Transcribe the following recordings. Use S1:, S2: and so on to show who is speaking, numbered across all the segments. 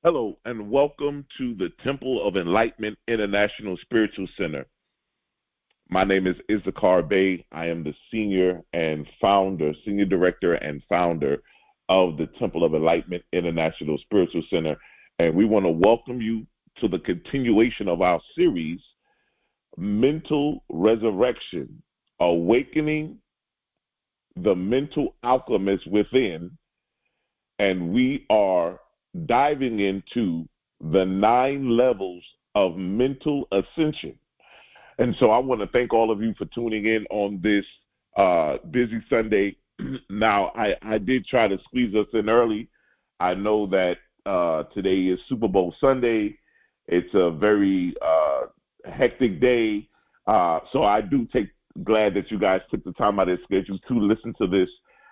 S1: Hello, and welcome to the Temple of Enlightenment International Spiritual Center. My name is Issachar Bey. I am the senior director and founder of the Temple of Enlightenment International Spiritual Center. And we want to welcome you to the continuation of our series, Mental Resurrection, Awakening the Mental Alchemist Within. And we are diving into the 9 levels of mental ascension. And so I want to thank all of you for tuning in on this busy Sunday. Now, I did try to squeeze us in early. I know that today is Super Bowl Sunday. It's a very hectic day. So I do glad that you guys took the time out of their schedule to listen to this.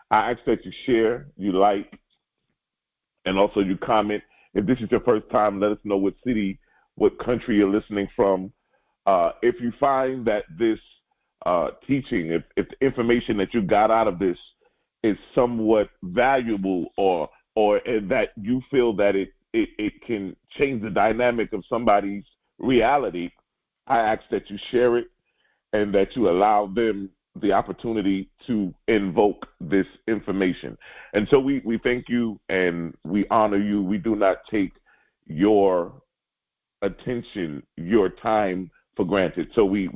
S1: I ask that you share, you like, and also you comment. If this is your first time, let us know what city, what country you're listening from. If you find that this teaching, if the information that you got out of this is somewhat valuable, or that you feel that it can change the dynamic of somebody's reality, I ask that you share it and that you allow them the opportunity to invoke this information. And so we thank you and we honor you. We do not take your attention, your time for granted. So we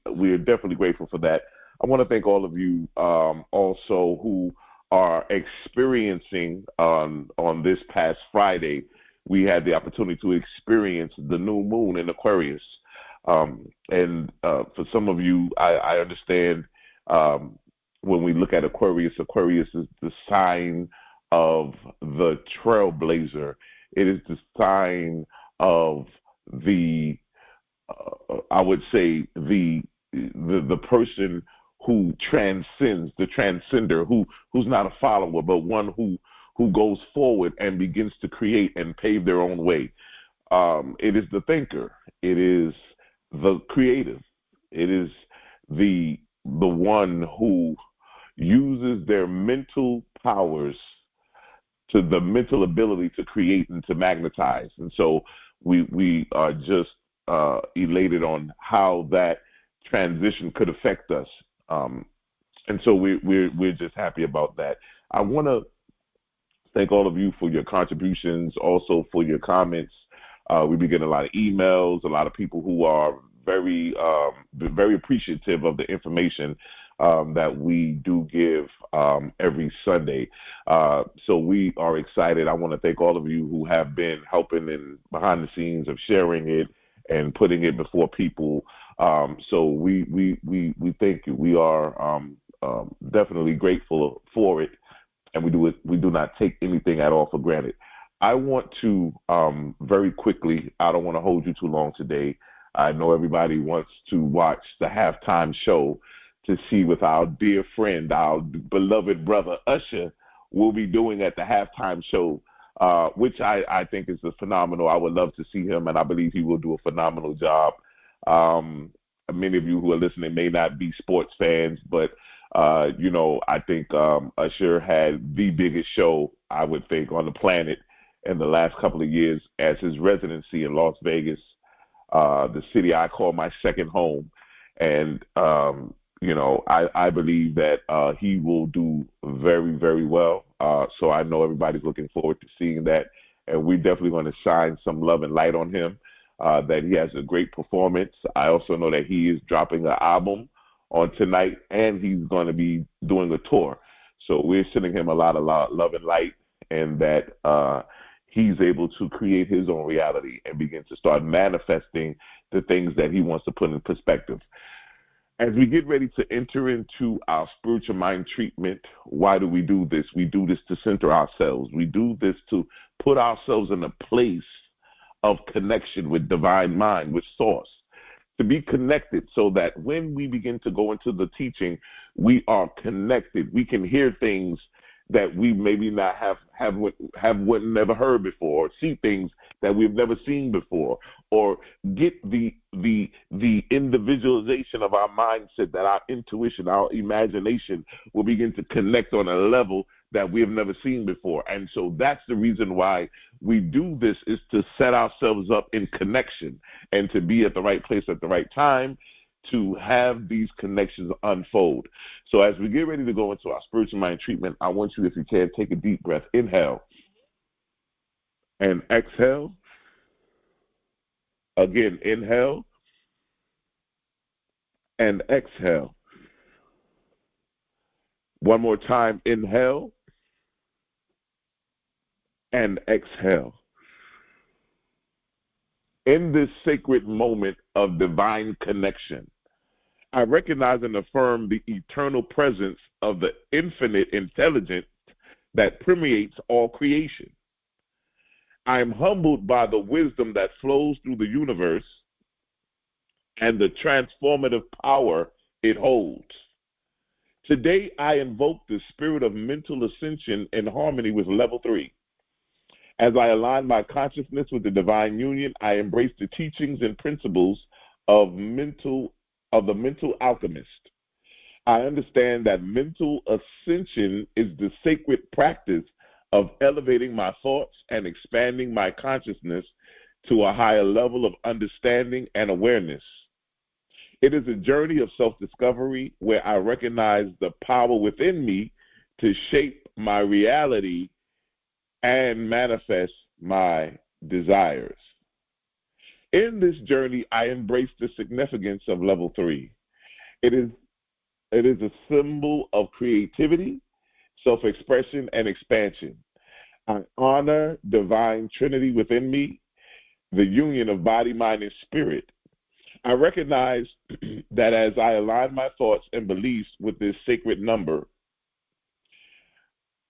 S1: are definitely grateful for that. I want to thank all of you also who are experiencing on this past Friday. We had the opportunity to experience the new moon in Aquarius. And for some of you, I understand when we look at Aquarius, Aquarius is the sign of the trailblazer. It is the sign of the, I would say, the person who transcends, the transcender, who's not a follower, but one who goes forward and begins to create and pave their own way. It is the thinker. It is the creative. It is the one who uses their mental powers to the mental ability to create and to magnetize. And so we are just elated on how that transition could affect us. And so we're just happy about that. I want to thank all of you for your contributions, also for your comments. We've been getting a lot of emails, a lot of people who are very appreciative of the information that we do give every Sunday. So we are excited. I want to thank all of you who have been helping in behind the scenes of sharing it and putting it before people. So we thank you. We are definitely grateful for it, and we do not take anything at all for granted. I want to very quickly, I don't want to hold you too long today. I know everybody wants to watch the halftime show to see what our dear friend, our beloved brother Usher will be doing at the halftime show, which I think is phenomenal. I would love to see him, and I believe he will do a phenomenal job. Many of you who are listening may not be sports fans, but I think Usher had the biggest show, I would think, on the planet in the last couple of years as his residency in Las Vegas, the city I call my second home. And, I believe that he will do very, very well. So I know everybody's looking forward to seeing that. And we're definitely going to shine some love and light on him, that he has a great performance. I also know that he is dropping an album on tonight, and he's going to be doing a tour. So we're sending him a lot of love and light, and that he's able to create his own reality and begin to start manifesting the things that he wants to put in perspective. As we get ready to enter into our spiritual mind treatment, why do we do this? We do this to center ourselves. We do this to put ourselves in a place of connection with divine mind, with source, to be connected so that when we begin to go into the teaching, we are connected. We can hear things that we maybe not have never heard before, or see things that we've never seen before, or get the individualization of our mindset, that our intuition, our imagination will begin to connect on a level that we have never seen before. And so that's the reason why we do this, is to set ourselves up in connection and to be at the right place at the right time to have these connections unfold. So as we get ready to go into our spiritual mind treatment, I want you, if you can, take a deep breath. Inhale and exhale. Again, inhale and exhale. One more time, inhale and exhale. In this sacred moment of divine connection, I recognize and affirm the eternal presence of the infinite intelligence that permeates all creation. I am humbled by the wisdom that flows through the universe and the transformative power it holds. Today, I invoke the spirit of mental ascension in harmony with level 3. As I align my consciousness with the divine union, I embrace the teachings and principles of the mental alchemist. I understand that mental ascension is the sacred practice of elevating my thoughts and expanding my consciousness to a higher level of understanding and awareness. It is a journey of self-discovery where I recognize the power within me to shape my reality and manifest my desires. In this journey, I embrace the significance of level 3. It is a symbol of creativity, self-expression, and expansion. I honor divine trinity within me, the union of body, mind, and spirit. I recognize that as I align my thoughts and beliefs with this sacred number,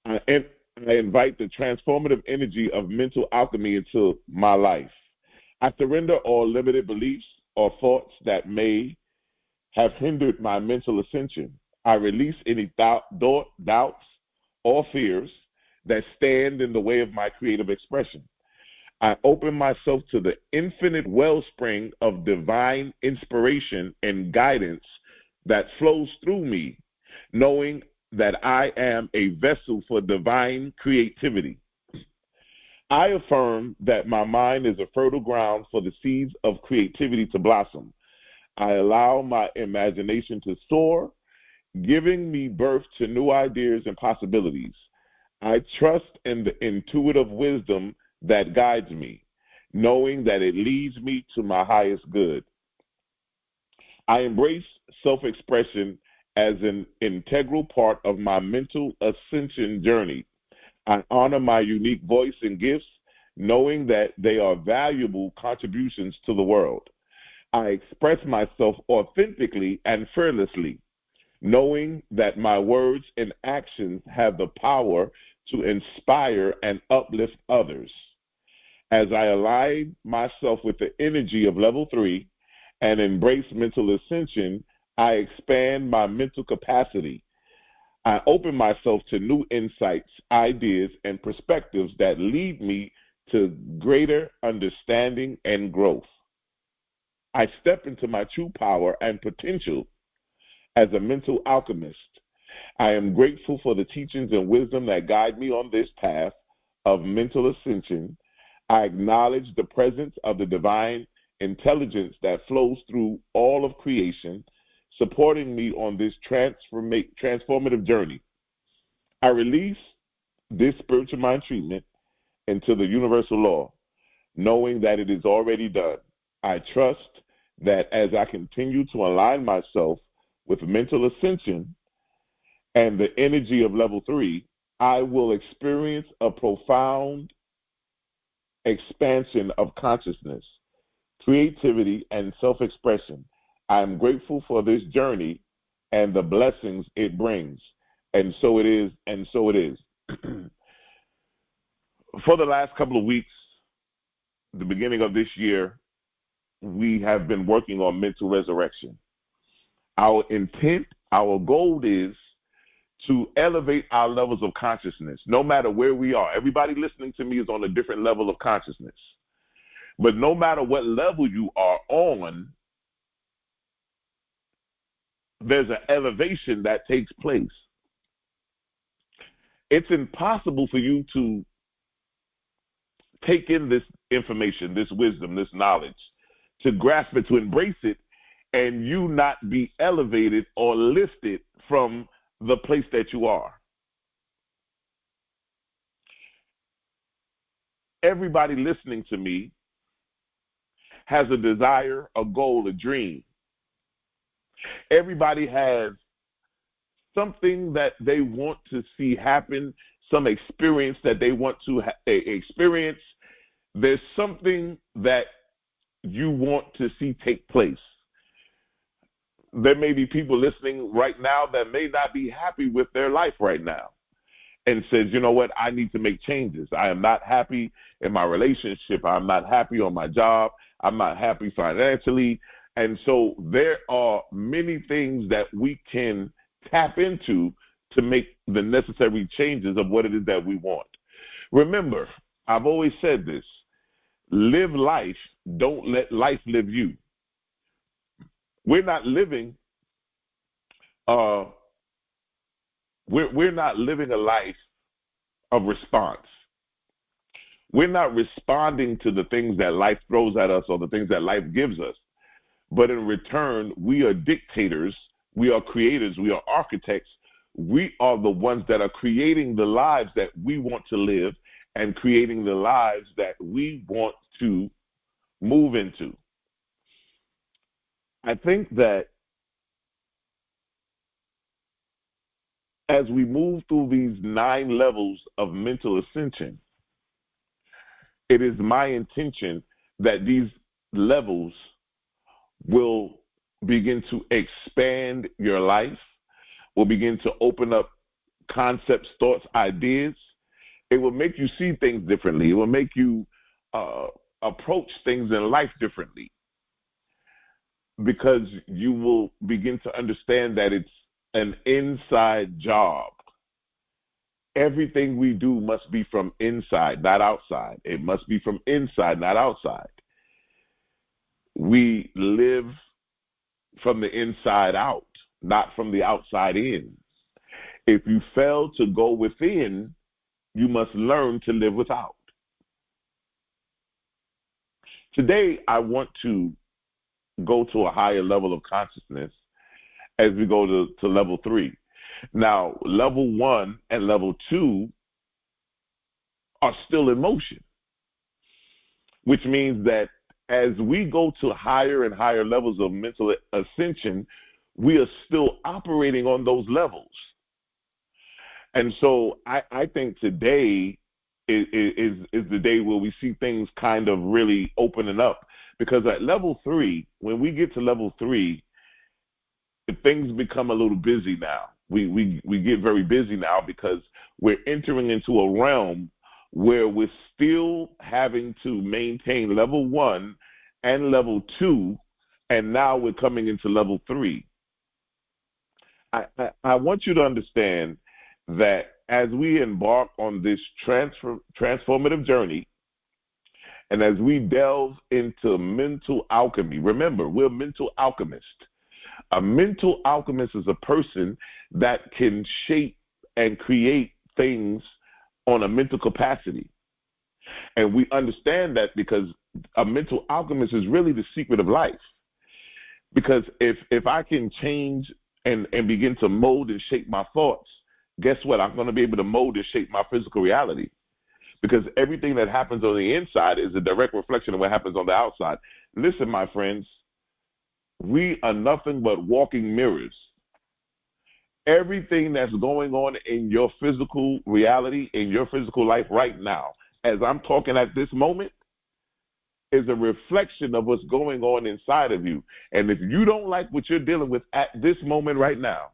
S1: I invite the transformative energy of mental alchemy into my life. I surrender all limited beliefs or thoughts that may have hindered my mental ascension. I release any doubts or fears that stand in the way of my creative expression. I open myself to the infinite wellspring of divine inspiration and guidance that flows through me, knowing that I am a vessel for divine creativity. I affirm that my mind is a fertile ground for the seeds of creativity to blossom. I allow my imagination to soar, giving me birth to new ideas and possibilities. I trust in the intuitive wisdom that guides me, knowing that it leads me to my highest good. I embrace self-expression as an integral part of my mental ascension journey. I honor my unique voice and gifts, knowing that they are valuable contributions to the world. I express myself authentically and fearlessly, knowing that my words and actions have the power to inspire and uplift others. As I align myself with the energy of level 3 and embrace mental ascension, I expand my mental capacity. I open myself to new insights, ideas, and perspectives that lead me to greater understanding and growth. I step into my true power and potential as a mental alchemist. I am grateful for the teachings and wisdom that guide me on this path of mental ascension. I acknowledge the presence of the divine intelligence that flows through all of creation, supporting me on this transformative journey. I release this spiritual mind treatment into the universal law, knowing that it is already done. I trust that as I continue to align myself with mental ascension and the energy of level 3, I will experience a profound expansion of consciousness, creativity, and self-expression. I am grateful for this journey and the blessings it brings. And so it is, and so it is. For the last couple of weeks, the beginning of this year, we have been working on mental resurrection. Our intent, our goal is to elevate our levels of consciousness, no matter where we are. Everybody listening to me is on a different level of consciousness. But no matter what level you are on, there's an elevation that takes place. It's impossible for you to take in this information, this wisdom, this knowledge, to grasp it, to embrace it, and you not be elevated or lifted from the place that you are. Everybody listening to me has a desire, a goal, a dream. Everybody has something that they want to see happen, some experience that they want to experience. There's something that you want to see take place. There may be people listening right now that may not be happy with their life right now and says, you know what, I need to make changes. I am not happy in my relationship. I'm not happy on my job. I'm not happy financially. And so there are many things that we can tap into to make the necessary changes of what it is that we want. Remember, I've always said this: live life, don't let life live you. We're not living we're not living a life of response. We're not responding to the things that life throws at us or the things that life gives us. But in return, we are dictators, we are creators, we are architects. We are the ones that are creating the lives that we want to live and creating the lives that we want to move into. I think that as we move through these 9 levels of mental ascension, it is my intention that these levels will begin to expand your life, will begin to open up concepts, thoughts, ideas. It will make you see things differently. It will make you approach things in life differently, because you will begin to understand that it's an inside job. Everything we do must be from inside, not outside. It must be from inside, not outside. We live from the inside out, not from the outside in. If you fail to go within, you must learn to live without. Today, I want to go to a higher level of consciousness as we go to level 3. Now, level 1 and level 2 are still in motion, which means that as we go to higher and higher levels of mental ascension, we are still operating on those levels. And so I think today is the day where we see things kind of really opening up, because at level 3, when we get to level 3, things become a little busy now. We get very busy now because we're entering into a realm where we're still having to maintain level 1 and level 2, and now we're coming into level 3. I want you to understand that as we embark on this transformative journey, and as we delve into mental alchemy, remember, we're mental alchemists. A mental alchemist is a person that can shape and create things on a mental capacity. And we understand that because a mental alchemist is really the secret of life. Because if I can change and begin to mold and shape my thoughts, guess what? I'm going to be able to mold and shape my physical reality. Because everything that happens on the inside is a direct reflection of what happens on the outside. Listen, my friends, we are nothing but walking mirrors. Everything that's going on in your physical reality, in your physical life right now, as I'm talking at this moment, is a reflection of what's going on inside of you. And if you don't like what you're dealing with at this moment right now,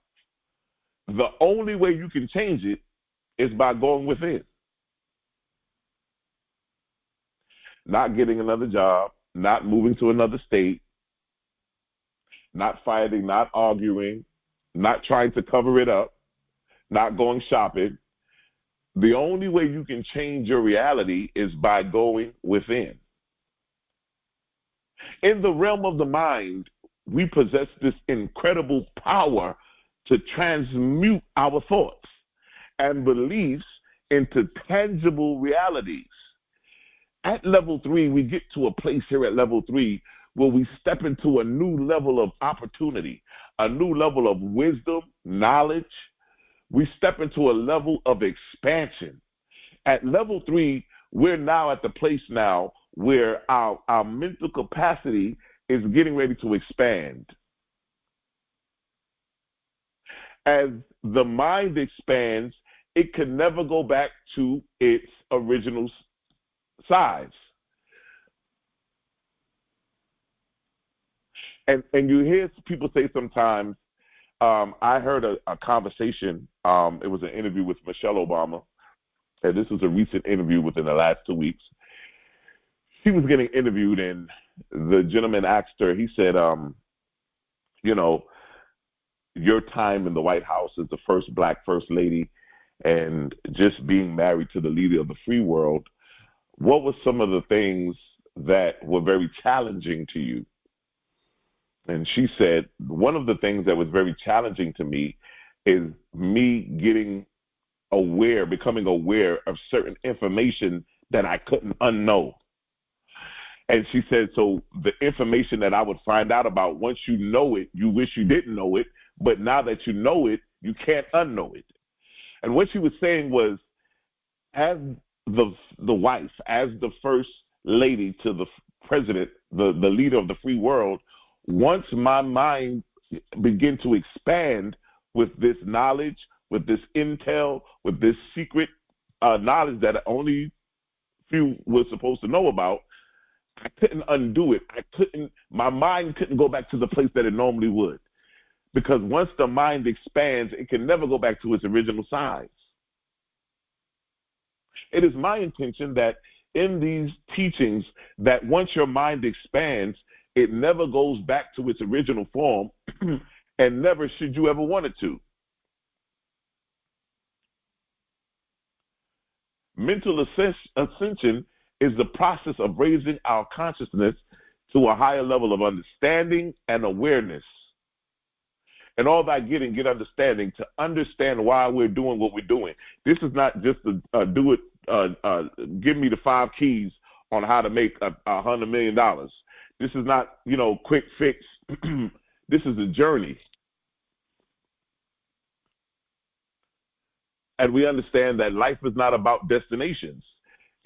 S1: the only way you can change it is by going within. Not getting another job, not moving to another state, not fighting, not arguing, not trying to cover it up, not going shopping. The only way you can change your reality is by going within. In the realm of the mind, we possess this incredible power to transmute our thoughts. and beliefs into tangible realities. At level 3, we get to a place here at level 3 where we step into a new level of opportunity, a new level of wisdom, knowledge. We step into a level of expansion. At level 3, we're now at the place now where our mental capacity is getting ready to expand. As the mind expands, it can never go back to its original size. And you hear people say sometimes, I heard a conversation, it was an interview with Michelle Obama, and this was a recent interview within the last 2 weeks. She was getting interviewed, and the gentleman asked her, he said, you know, your time in the White House as the first black first lady and just being married to the leader of the free world, what were some of the things that were very challenging to you? And she said, one of the things that was very challenging to me is me getting aware, becoming aware of certain information that I couldn't unknow. And she said, so the information that I would find out about, once you know it, you wish you didn't know it, but now that you know it, you can't unknow it. And what she was saying was, as the wife, as the first lady to the president, the leader of the free world, once my mind began to expand with this knowledge, with this intel, with this secret knowledge that only few were supposed to know about, I couldn't undo it. My mind couldn't go back to the place that it normally would. Because once the mind expands, it can never go back to its original size. It is my intention that in these teachings, that once your mind expands, it never goes back to its original form, and never should you ever want it to. Mental ascension is the process of raising our consciousness to a higher level of understanding and awareness. And all that get understanding, to understand why we're doing what we're doing. This is not just to give me the 5 keys on how to make $100 million. This is not, quick fix. This is a journey. And we understand that life is not about destinations.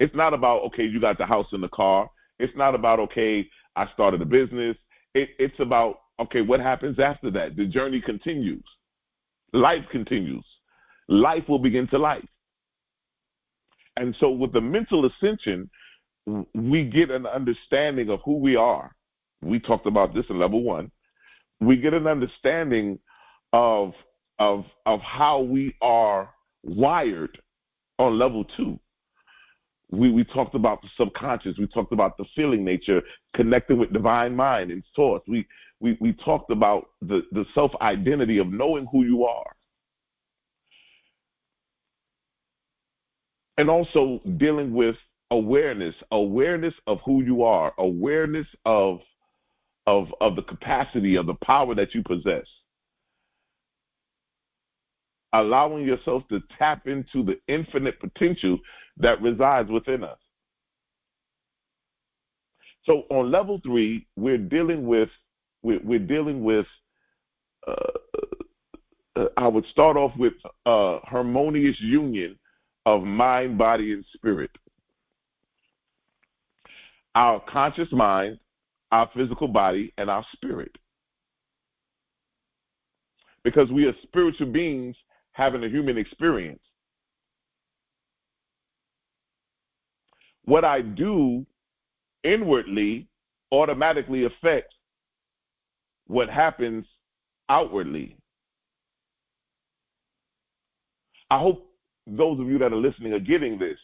S1: It's not about, okay, you got the house and the car. It's not about, okay, I started a business. It's about, okay, what happens after that? The journey continues. Life continues. Life will begin to life. And so with the mental ascension, we get an understanding of who we are. We talked about this in level 1. We get an understanding of how we are wired on level 2. We talked about the subconscious. We talked about the feeling nature, connecting with divine mind and source. We talked about the self-identity of knowing who you are. And also dealing with awareness of who you are, awareness of the capacity, of the power that you possess. Allowing yourself to tap into the infinite potential that resides within us. So on level 3, we're dealing with I would start off with a harmonious union of mind, body, and spirit. Our conscious mind, our physical body, and our spirit. Because we are spiritual beings having a human experience. What I do inwardly automatically affects what happens outwardly. I hope those of you that are listening are getting this.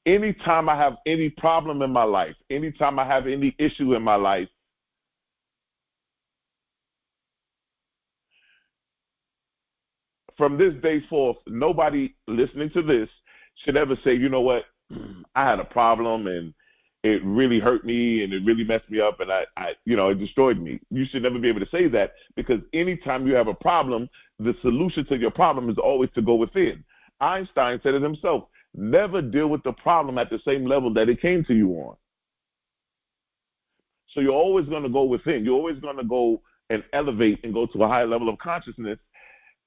S1: Anytime I have any problem in my life, anytime I have any issue in my life, from this day forth, nobody listening to this should ever say, you know what, I had a problem and it really hurt me and it really messed me up and it destroyed me. You should never be able to say that, because anytime you have a problem, the solution to your problem is always to go within. Einstein said it himself. Never deal with the problem at the same level that it came to you on. So you're always going to go within. You're always going to go and elevate and go to a higher level of consciousness.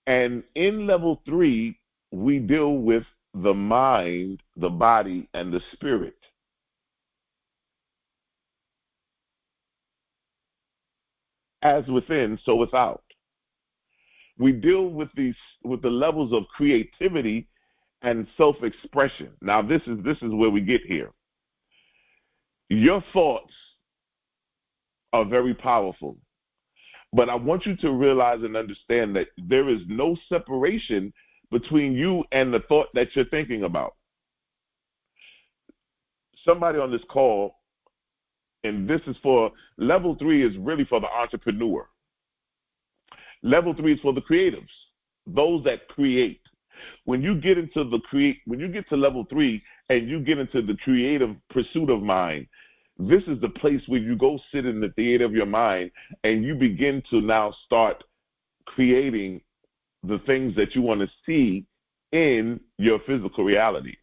S1: And in level 3, we deal with the mind, the body, and the spirit. As within, so without. We deal with the levels of creativity and self-expression. Now, this is where we get here. Your thoughts are very powerful, but I want you to realize and understand that there is no separation between you and the thought that you're thinking about. Somebody on this call, and this is for level 3, is really for the entrepreneur. Level 3 is for the creatives, those that create. When you get into when you get to level 3 and you get into the creative pursuit of mind, this is the place where you go sit in the theater of your mind and you begin to now start creating the things that you want to see in your physical reality.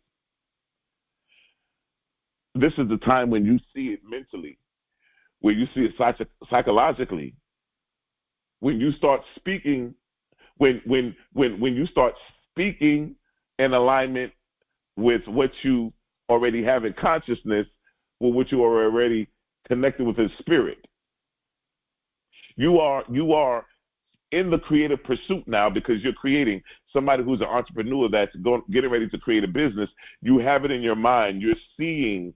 S1: This is the time when you see it mentally, where you see it psychologically. When you start speaking, when you start speaking in alignment with what you already have in consciousness, with what you are already connected with in spirit. You are in the creative pursuit now because you're creating. Somebody who's an entrepreneur that's getting ready to create a business, you have it in your mind. You're seeing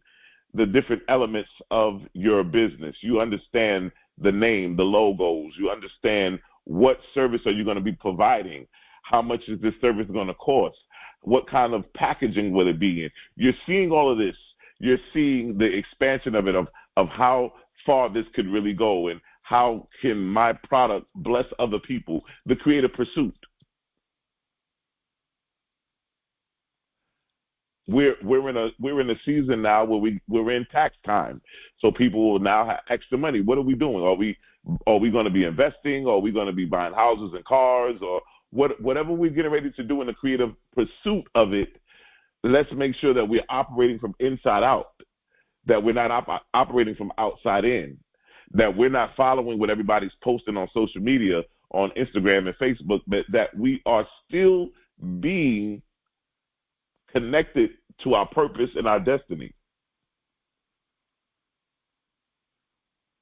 S1: the different elements of your business. You understand the name, the logos. You understand what service are you going to be providing? How much is this service going to cost? What kind of packaging will it be in? You're seeing all of this. You're seeing the expansion of it, of how far this could really go and how can my product bless other people, the creative pursuit. We're in a season now where we're in tax time, so people will now have extra money. What are we doing? Are we going to be investing? Are we going to be buying houses and cars, or whatever we're getting ready to do in the creative pursuit of it? Let's make sure that we're operating from inside out, that we're not operating from outside in, that we're not following what everybody's posting on social media, on Instagram and Facebook, but that we are still being connected to our purpose and our destiny.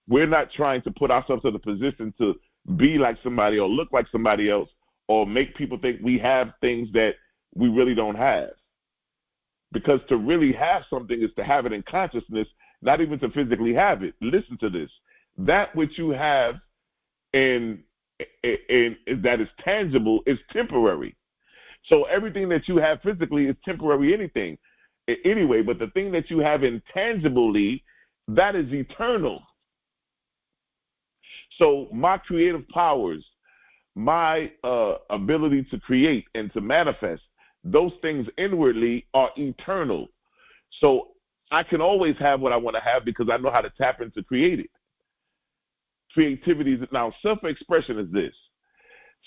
S1: We're not trying to put ourselves in a position to be like somebody or look like somebody else or make people think we have things that we really don't have. Because to really have something is to have it in consciousness, not even to physically have it. Listen to this. That which you have in that is tangible is temporary. So everything that you have physically is temporary anyway, but the thing that you have intangibly, that is eternal. So my creative powers, my ability to create and to manifest, those things inwardly are eternal. So I can always have what I want to have because I know how to tap into create it. Creativity is now self-expression is this.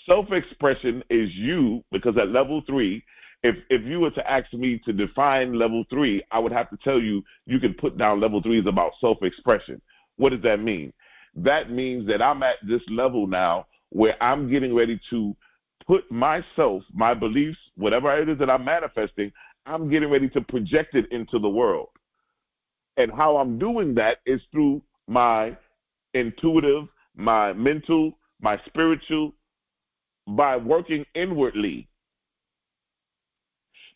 S1: Self-expression is you, because at level 3, if you were to ask me to define level 3, I would have to tell you can put down level 3 is about self-expression. What does that mean? That means that I'm at this level now where I'm getting ready to put myself, my beliefs, whatever it is that I'm manifesting, I'm getting ready to project it into the world. And how I'm doing that is through my intuitive, my mental, my spiritual, by working inwardly.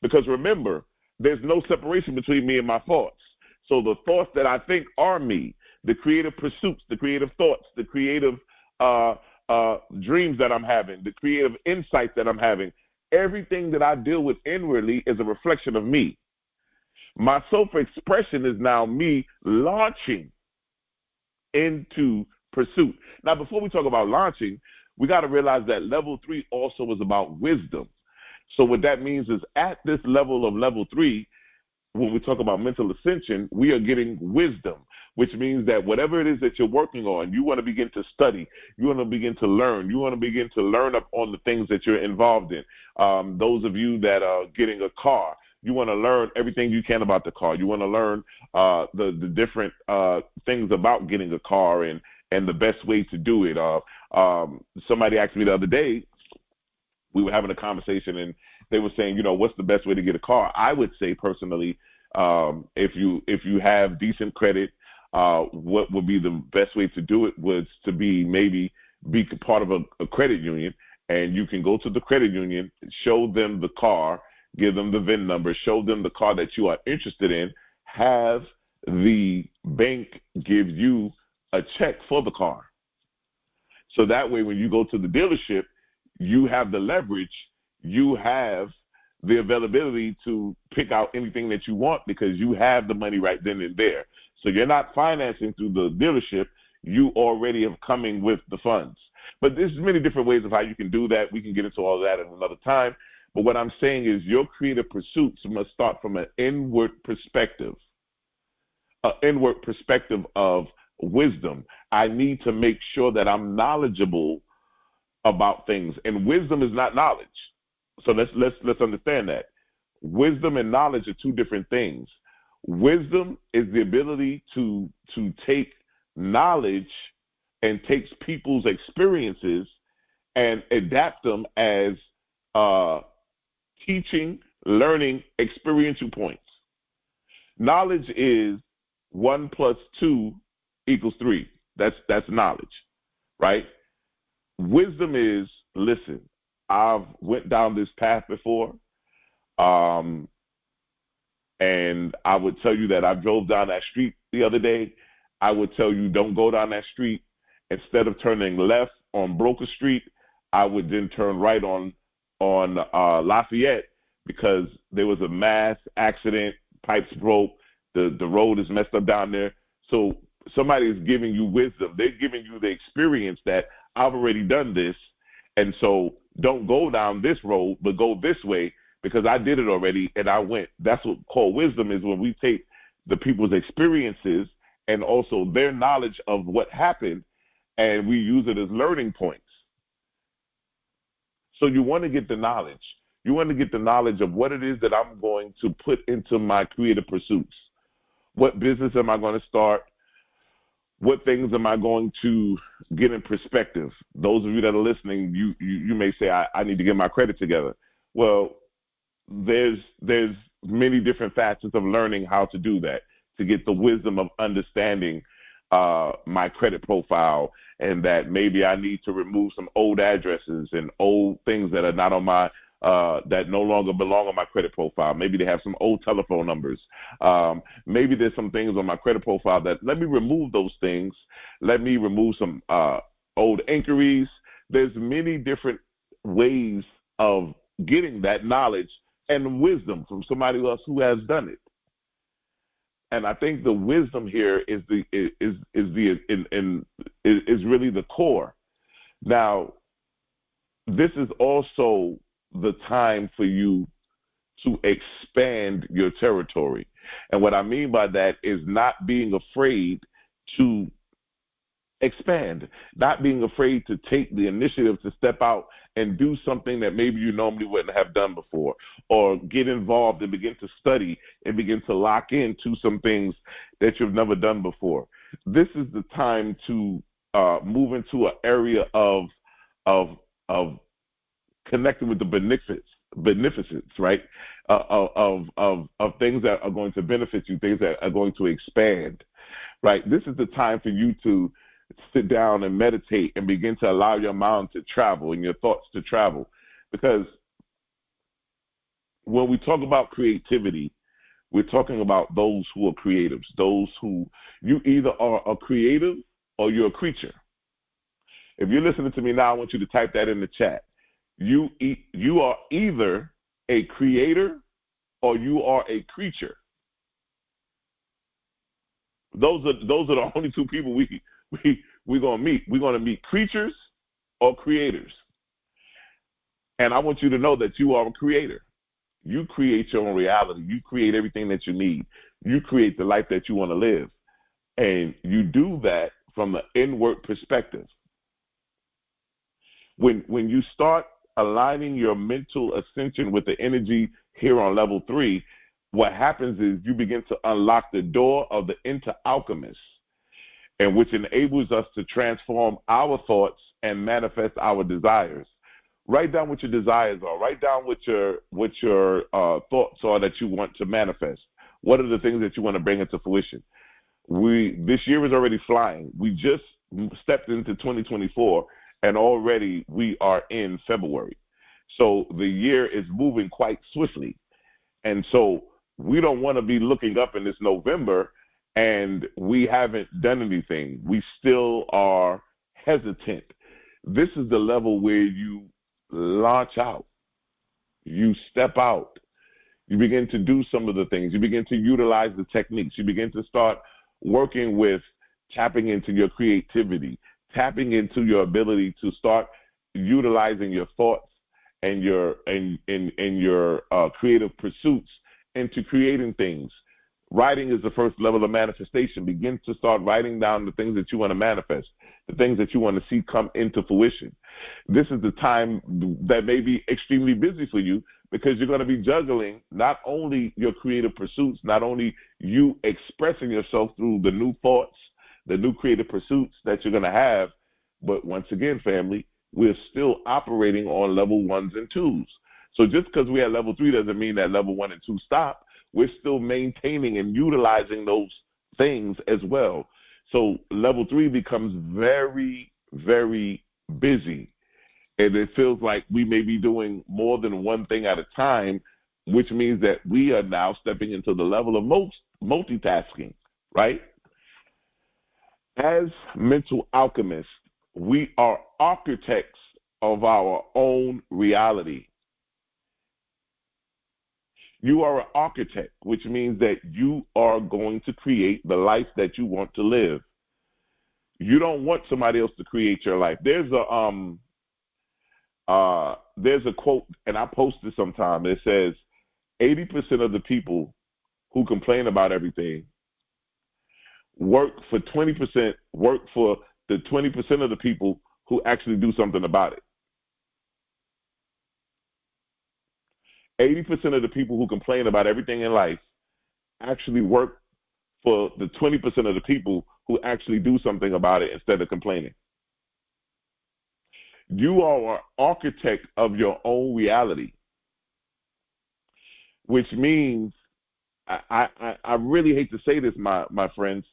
S1: Because remember, there's no separation between me and my thoughts. So the thoughts that I think are me, the creative pursuits, the creative thoughts, the creative dreams that I'm having, the creative insights that I'm having, everything that I deal with inwardly is a reflection of me. My self-expression is now me launching into pursuit. Now, before we talk about launching, we got to realize that level 3 also is about wisdom. So what that means is at this level of level 3, when we talk about mental ascension, we are getting wisdom, which means that whatever it is that you're working on, you want to begin to study, you want to begin to learn, you want to begin to learn up on the things that you're involved in. Those of you that are getting a car, you want to learn everything you can about the car. You want to learn the different things about getting a car and the best way to do it. Somebody asked me the other day, we were having a conversation, and they were saying, what's the best way to get a car? I would say personally, if you have decent credit, what would be the best way to do it was to be part of a credit union, and you can go to the credit union, show them the car, give them the VIN number, show them the car that you are interested in, have the bank give you a check for the car. So that way, when you go to the dealership, you have the leverage, you have the availability to pick out anything that you want because you have the money right then and there. So you're not financing through the dealership, you already have coming with the funds. But there's many different ways of how you can do that. We can get into all that at another time. But what I'm saying is your creative pursuits must start from an inward perspective of wisdom. I need to make sure that I'm knowledgeable about things, and wisdom is not knowledge. So let's understand that. Wisdom and knowledge are two different things. Wisdom is the ability to take knowledge and takes people's experiences and adapt them as teaching, learning, experiential points. Knowledge is 1 + 2 = 3. That's knowledge, right? Wisdom is, listen, I've went down this path before, and I would tell you that I drove down that street the other day. I would tell you don't go down that street. Instead of turning left on Broker Street, I would then turn right on Lafayette, because there was a mass accident, pipes broke, the road is messed up down there. So somebody is giving you wisdom. They're giving you the experience that I've already done this, and so don't go down this road, but go this way because I did it already and I went. That's what called wisdom is, when we take the people's experiences and also their knowledge of what happened and we use it as learning points. So you want to get the knowledge. You want to get the knowledge of what it is that I'm going to put into my creative pursuits. What business am I going to start? What things am I going to get in perspective? Those of you that are listening, you may say, I need to get my credit together. Well, there's many different facets of learning how to do that, to get the wisdom of understanding my credit profile, and that maybe I need to remove some old addresses and old things that are not on my that no longer belong on my credit profile. Maybe they have some old telephone numbers. Maybe there's some things on my credit profile that let me remove those things. Let me remove some old inquiries. There's many different ways of getting that knowledge and wisdom from somebody else who has done it. And I think the wisdom here is really the core. Now, this is also the time for you to expand your territory. And what I mean by that is not being afraid to expand, not being afraid to take the initiative to step out and do something that maybe you normally wouldn't have done before, or get involved and begin to study and begin to lock into some things that you've never done before. This is the time to move into an area of connecting with the beneficence, right? Of things that are going to benefit you, things that are going to expand, right? This is the time for you to sit down and meditate and begin to allow your mind to travel and your thoughts to travel. Because when we talk about creativity, we're talking about those who are creatives, those who, you either are a creative or you're a creature. If you're listening to me now, I want you to type that in the chat. You are either a creator or you are a creature. Those are the only two people we're going to meet. We're going to meet creatures or creators. And I want you to know that you are a creator. You create your own reality. You create everything that you need. You create the life that you want to live. And you do that from the inward perspective. When you start aligning your mental ascension with the energy here on level 3, what happens is you begin to unlock the door of the Mental Alchemist, and which enables us to transform our thoughts and manifest our desires. Write down what your desires are. Write down what your thoughts are that you want to manifest. What are the things that you want to bring into fruition? This year is already flying. We just stepped into 2024, and already we are in February. So the year is moving quite swiftly. And so we don't want to be looking up in this November and we haven't done anything. We still are hesitant. This is the level where you launch out. You step out. You begin to do some of the things. You begin to utilize the techniques. You begin to start working with tapping into your creativity, tapping into your ability to start utilizing your thoughts and your creative pursuits into creating things. Writing is the first level of manifestation. Begin to start writing down the things that you want to manifest, the things that you want to see come into fruition. This is the time that may be extremely busy for you because you're going to be juggling not only your creative pursuits, not only you expressing yourself through the new thoughts, the new creative pursuits that you're going to have, but once again, family, we're still operating on level 1s and 2s. So just because we're at level 3 doesn't mean that level 1 and 2 stop. We're still maintaining and utilizing those things as well. So level 3 becomes very, very busy. And it feels like we may be doing more than one thing at a time, which means that we are now stepping into the level of multitasking, right? As mental alchemists, we are architects of our own reality. You are an architect, which means that you are going to create the life that you want to live. You don't want somebody else to create your life. There's a quote, and I post it sometime. It says, 80% of the people who complain about everything work for the 20% of the people who actually do something about it. 80% of the people who complain about everything in life actually work for the 20% of the people who actually do something about it instead of complaining. You are an architect of your own reality, which means, I really hate to say this, my friends,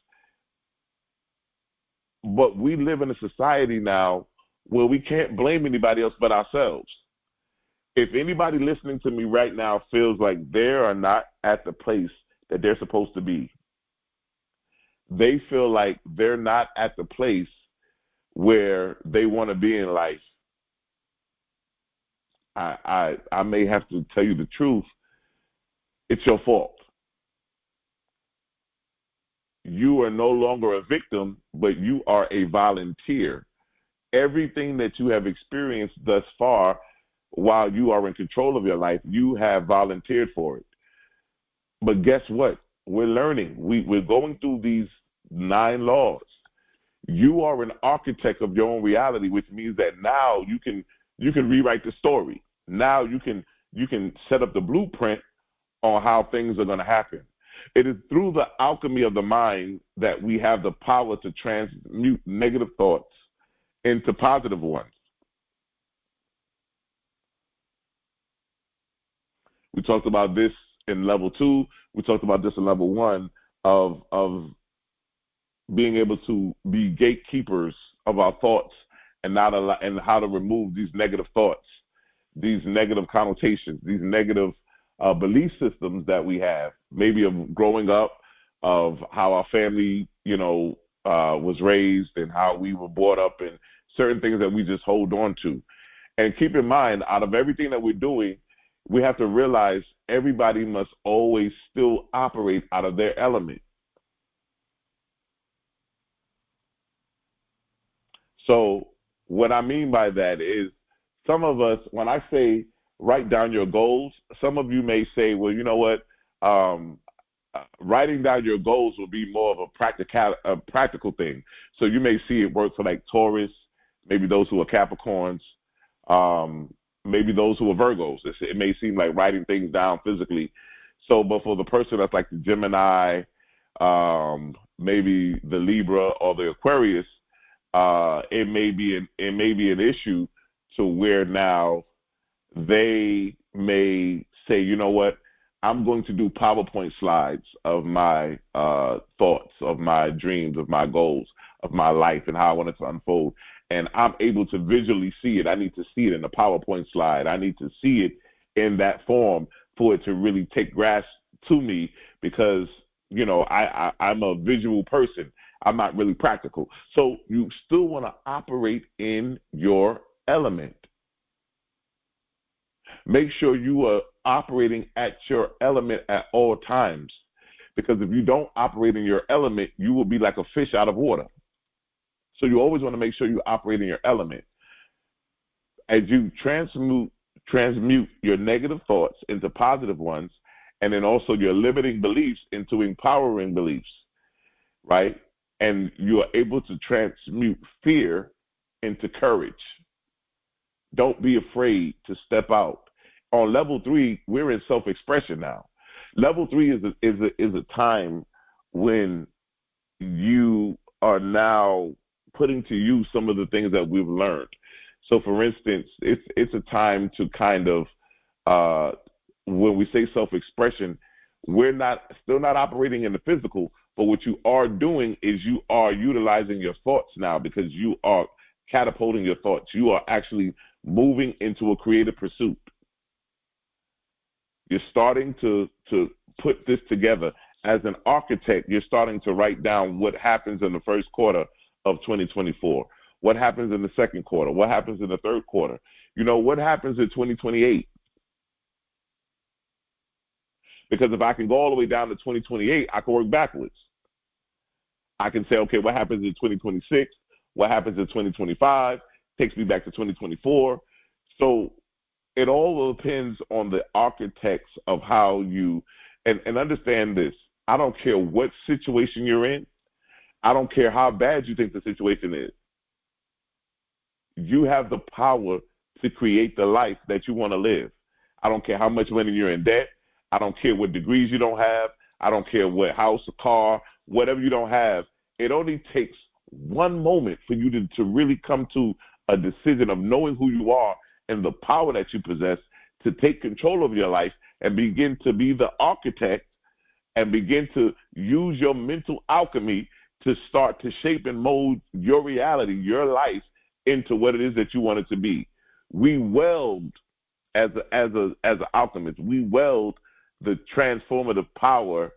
S1: but we live in a society now where we can't blame anybody else but ourselves. If anybody listening to me right now feels like they are not at the place that they're supposed to be, they feel like they're not at the place where they want to be in life, I may have to tell you the truth. It's your fault. You are no longer a victim, but you are a volunteer. Everything that you have experienced thus far, while you are in control of your life, you have volunteered for it. But guess what? We're learning. We're going through these 9 laws. You are an architect of your own reality, which means that now you can rewrite the story. Now you can set up the blueprint on how things are going to happen. It is through the alchemy of the mind that we have the power to transmute negative thoughts into positive ones. We talked about this in level 2. We talked about this in level 1 of being able to be gatekeepers of our thoughts and and how to remove these negative thoughts, these negative connotations, these negative belief systems that we have, maybe of growing up, of how our family, was raised and how we were brought up, and certain things that we just hold on to. And keep in mind, out of everything that we're doing, we have to realize everybody must always still operate out of their element. So what I mean by that is, some of us, when I say write down your goals. Some of you may say, well, you know what? Writing down your goals will be more of a practical thing. So you may see it work for like Taurus, maybe those who are Capricorns, maybe those who are Virgos. It may seem like writing things down physically. So, but for the person that's like the Gemini, maybe the Libra or the Aquarius, it may be an issue to where now they may say, you know what, I'm going to do PowerPoint slides of my thoughts, of my dreams, of my goals, of my life, and how I want it to unfold. And I'm able to visually see it. I need to see it in a PowerPoint slide. I need to see it in that form for it to really take grasp to me, because, you know, I'm a visual person. I'm not really practical. So you still want to operate in your element. Make sure you are operating at your element at all times, because if you don't operate in your element, you will be like a fish out of water. So you always want to make sure you operate in your element. As you transmute your negative thoughts into positive ones, and then also your limiting beliefs into empowering beliefs, right? And you are able to transmute fear into courage. Don't be afraid to step out. On level 3, we're in self-expression now. Level 3 is a time when you are now putting to use some of the things that we've learned. So, for instance, it's a time to kind of, when we say self-expression, we're still not operating in the physical, but what you are doing is you are utilizing your thoughts now, because you are catapulting your thoughts. You are actually moving into a creative pursuit. You're starting to put this together. As an architect, you're starting to write down what happens in the first quarter of 2024, what happens in the second quarter, what happens in the third quarter, you know, what happens in 2028. Because if I can go all the way down to 2028, I can work backwards. I can say, okay, what happens in 2026? What happens in 2025? Takes me back to 2024. So it all depends on the architects of how you, and understand this. I don't care what situation you're in. I don't care how bad you think the situation is. You have the power to create the life that you want to live. I don't care how much money you're in debt. I don't care what degrees you don't have. I don't care what house or car, whatever you don't have. It only takes one moment for you to really come to a decision of knowing who you are and the power that you possess to take control of your life and begin to be the architect and begin to use your mental alchemy to start to shape and mold your reality, your life, into what it is that you want it to be. We weld, as an alchemist, we weld the transformative power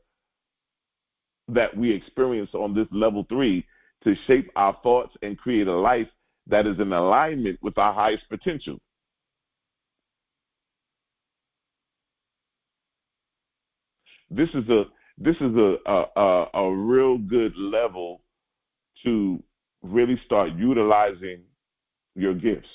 S1: that we experience on this level 3 to shape our thoughts and create a life that is in alignment with our highest potential. This is a real good level to really start utilizing your gifts,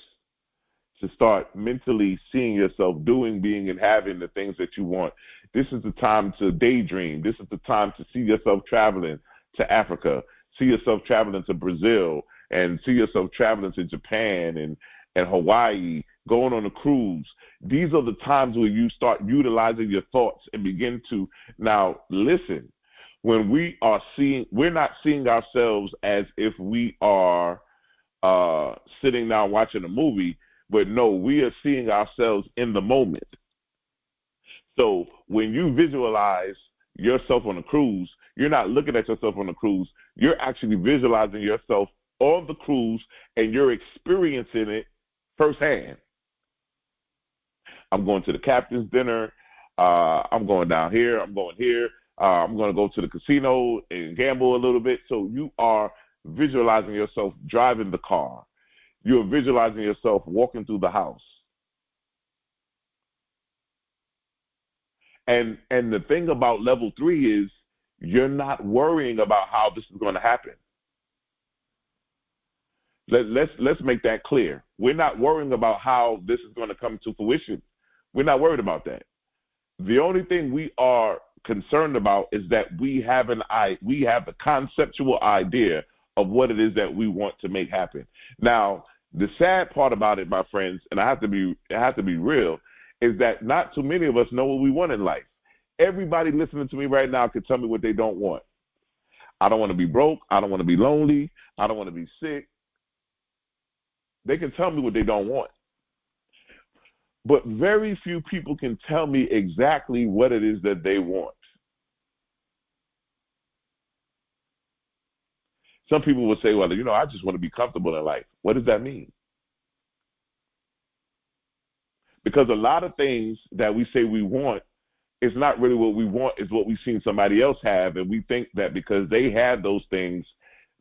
S1: to start mentally seeing yourself doing, being, and having the things that you want. This is the time to daydream. This is the time to see yourself traveling to Africa, see yourself traveling to Brazil, and see yourself traveling to Japan and Hawaii, going on a cruise. These are the times where you start utilizing your thoughts and begin to now listen. When we're not seeing ourselves as if we are sitting down watching a movie, but no, we are seeing ourselves in the moment. So when you visualize yourself on a cruise, you're not looking at yourself on a cruise. You're actually visualizing yourself on the cruise, and you're experiencing it firsthand. I'm going to the captain's dinner. I'm going down here. I'm going here. I'm going to go to the casino and gamble a little bit. So you are visualizing yourself driving the car. You're visualizing yourself walking through the house. And the thing about level 3 is you're not worrying about how this is going to happen. Let's make that clear. We're not worrying about how this is going to come to fruition. We're not worried about that. The only thing we are concerned about is that we have the conceptual idea of what it is that we want to make happen. Now, the sad part about it, my friends, and I have to be real, is that not too many of us know what we want in life. Everybody listening to me right now can tell me what they don't want. I don't want to be broke. I don't want to be lonely. I don't want to be sick. They can tell me what they don't want. But very few people can tell me exactly what it is that they want. Some people will say, well, I just want to be comfortable in life. What does that mean? Because a lot of things that we say we want is not really what we want, it's what we've seen somebody else have. And we think that because they have those things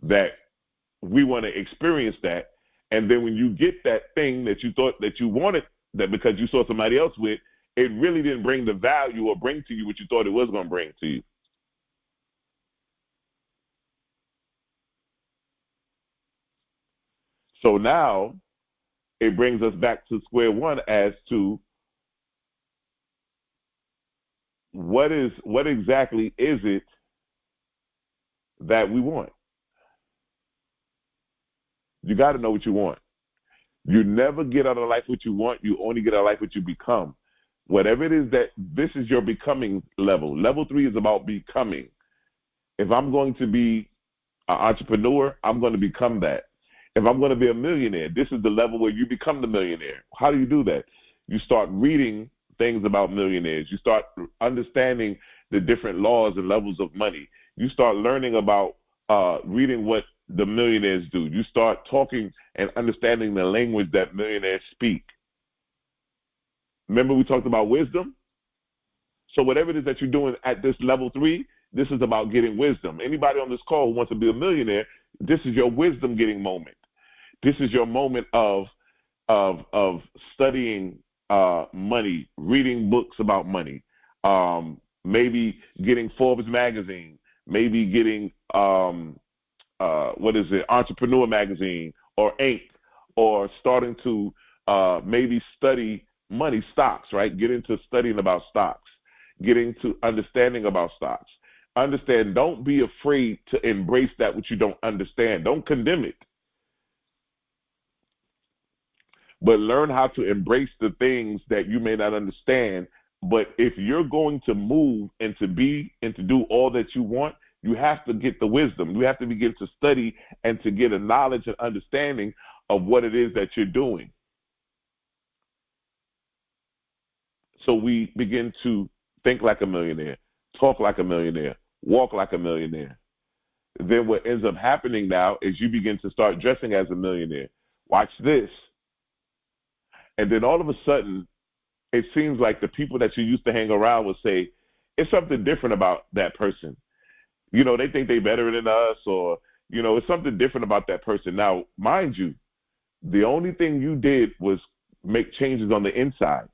S1: that we want to experience that. And then when you get that thing that you thought that you wanted, that because you saw somebody else with, it really didn't bring the value or bring to you what you thought it was going to bring to you. So now it brings us back to square one as to what exactly is it that we want. You got to know what you want. You never get out of life what you want. You only get out of life what you become. Whatever it is that this is your becoming level. Level 3 is about becoming. If I'm going to be an entrepreneur, I'm going to become that. If I'm going to be a millionaire, this is the level where you become the millionaire. How do you do that? You start reading things about millionaires. You start understanding the different laws and levels of money. You start learning about reading what the millionaires do. You start talking and understanding the language that millionaires speak. Remember we talked about wisdom? So whatever it is that you're doing at this level 3, this is about getting wisdom. Anybody on this call who wants to be a millionaire, this is your wisdom getting moment. This is your moment of studying money, reading books about money, maybe getting Forbes magazine, maybe getting Entrepreneur magazine or Inc., or starting to maybe study money, stocks, right? Get into studying about stocks, get into understanding about stocks. Understand, don't be afraid to embrace that which you don't understand. Don't condemn it. But learn how to embrace the things that you may not understand. But if you're going to move and to be and to do all that you want, you have to get the wisdom. You have to begin to study and to get a knowledge and understanding of what it is that you're doing. So we begin to think like a millionaire, talk like a millionaire, walk like a millionaire. Then what ends up happening now is you begin to start dressing as a millionaire. Watch this. And then all of a sudden, it seems like the people that you used to hang around would say, it's something different about that person. They think they're better than us, or, it's something different about that person. Now, mind you, the only thing you did was make changes on the inside.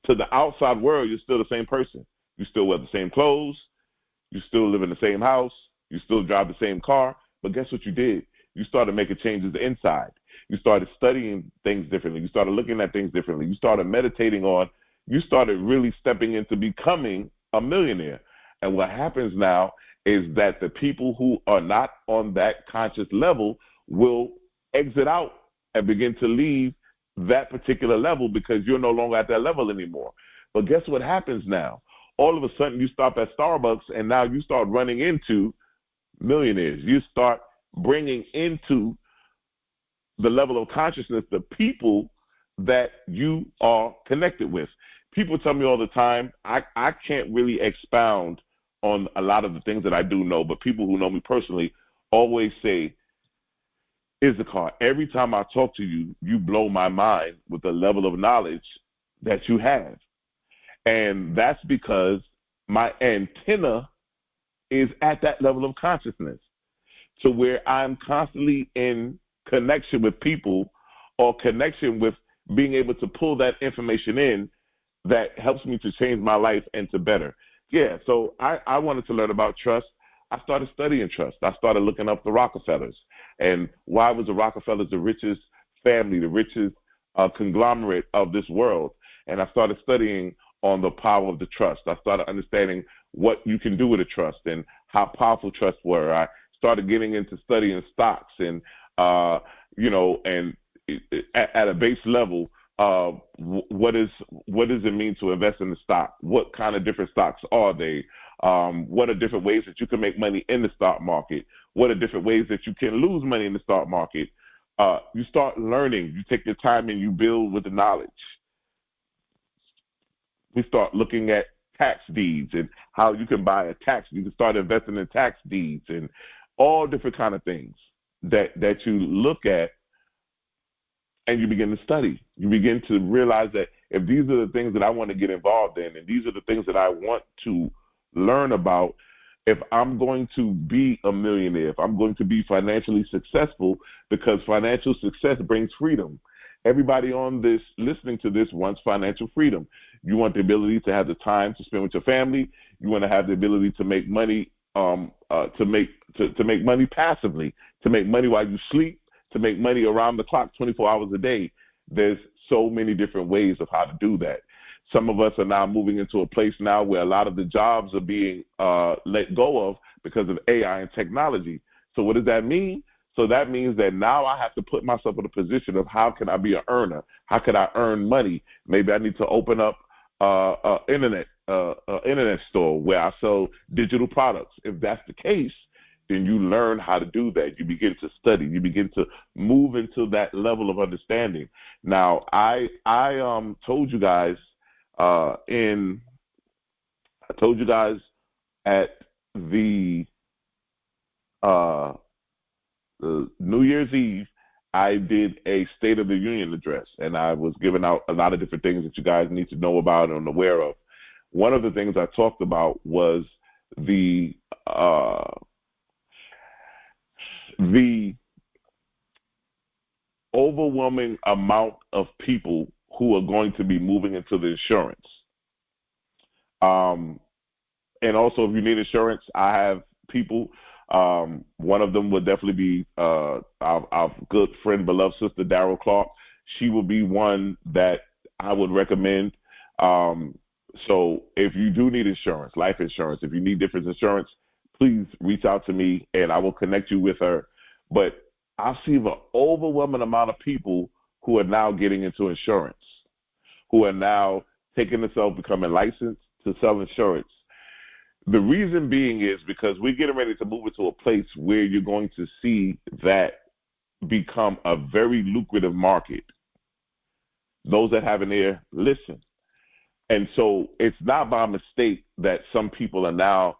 S1: To the outside world, you're still the same person. You still wear the same clothes. You still live in the same house. You still drive the same car. But guess what you did? You started making changes inside. You started studying things differently. You started looking at things differently. You started meditating you started really stepping into becoming a millionaire. And what happens now is that the people who are not on that conscious level will exit out and begin to leave that particular level because you're no longer at that level anymore. But guess what happens now? All of a sudden you stop at Starbucks and now you start running into millionaires. You start bringing into the level of consciousness the people that you are connected with. People tell me all the time, I can't really expound on a lot of the things that I do know, but people who know me personally always say, Issachar, every time I talk to you, you blow my mind with the level of knowledge that you have. And that's because my antenna is at that level of consciousness, to where I'm constantly in connection with people or connection with being able to pull that information in that helps me to change my life and to better. Yeah, so I wanted to learn about trust. I started studying trust. I started looking up the Rockefellers. And why was the Rockefellers the richest family, the richest conglomerate of this world? and I started studying on the power of the trust. I started understanding what you can do with a trust and how powerful trusts were. I started getting into studying stocks and, and at a base level, what does it mean to invest in the stock? What kind of different stocks are they? What are different ways that you can make money in the stock market? What are different ways that you can lose money in the stock market? You start learning. You take your time and you build with the knowledge. We start looking at tax deeds and how you can buy a tax. You can start investing in tax deeds and all different kind of things that you look at and you begin to study. You begin to realize that if these are the things that I want to get involved in and these are the things that I want to learn about, if I'm going to be a millionaire, if I'm going to be financially successful, because financial success brings freedom. Everybody on this, listening to this, wants financial freedom. You want the ability to have the time to spend with your family. You want to have the ability to make money, to make money passively, to make money while you sleep, to make money around the clock, 24 hours a day. There's so many different ways of how to do that. Some of us are now moving into a place now where a lot of the jobs are being let go of because of AI and technology. So what does that mean? So that means that now I have to put myself in a position of how can I be an earner? How can I earn money? Maybe I need to open up an internet store where I sell digital products. If that's the case, then you learn how to do that. You begin to study. You begin to move into that level of understanding. Now, I told you guys at the New Year's Eve, I did a State of the Union address, and I was giving out a lot of different things that you guys need to know about and aware of. One of the things I talked about was the overwhelming amount of people who are going to be moving into the insurance. And also, if you need insurance, I have people. One of them would definitely be our good friend, beloved sister, Daryl Clark. She will be one that I would recommend. So if you do need insurance, life insurance, if you need different insurance, please reach out to me and I will connect you with her. But I see an overwhelming amount of people who are now getting into insurance, who are now taking themselves, becoming licensed to sell insurance. The reason being is because we're getting ready to move into a place where you're going to see that become a very lucrative market. Those that have an ear, listen. And so it's not by mistake that some people are now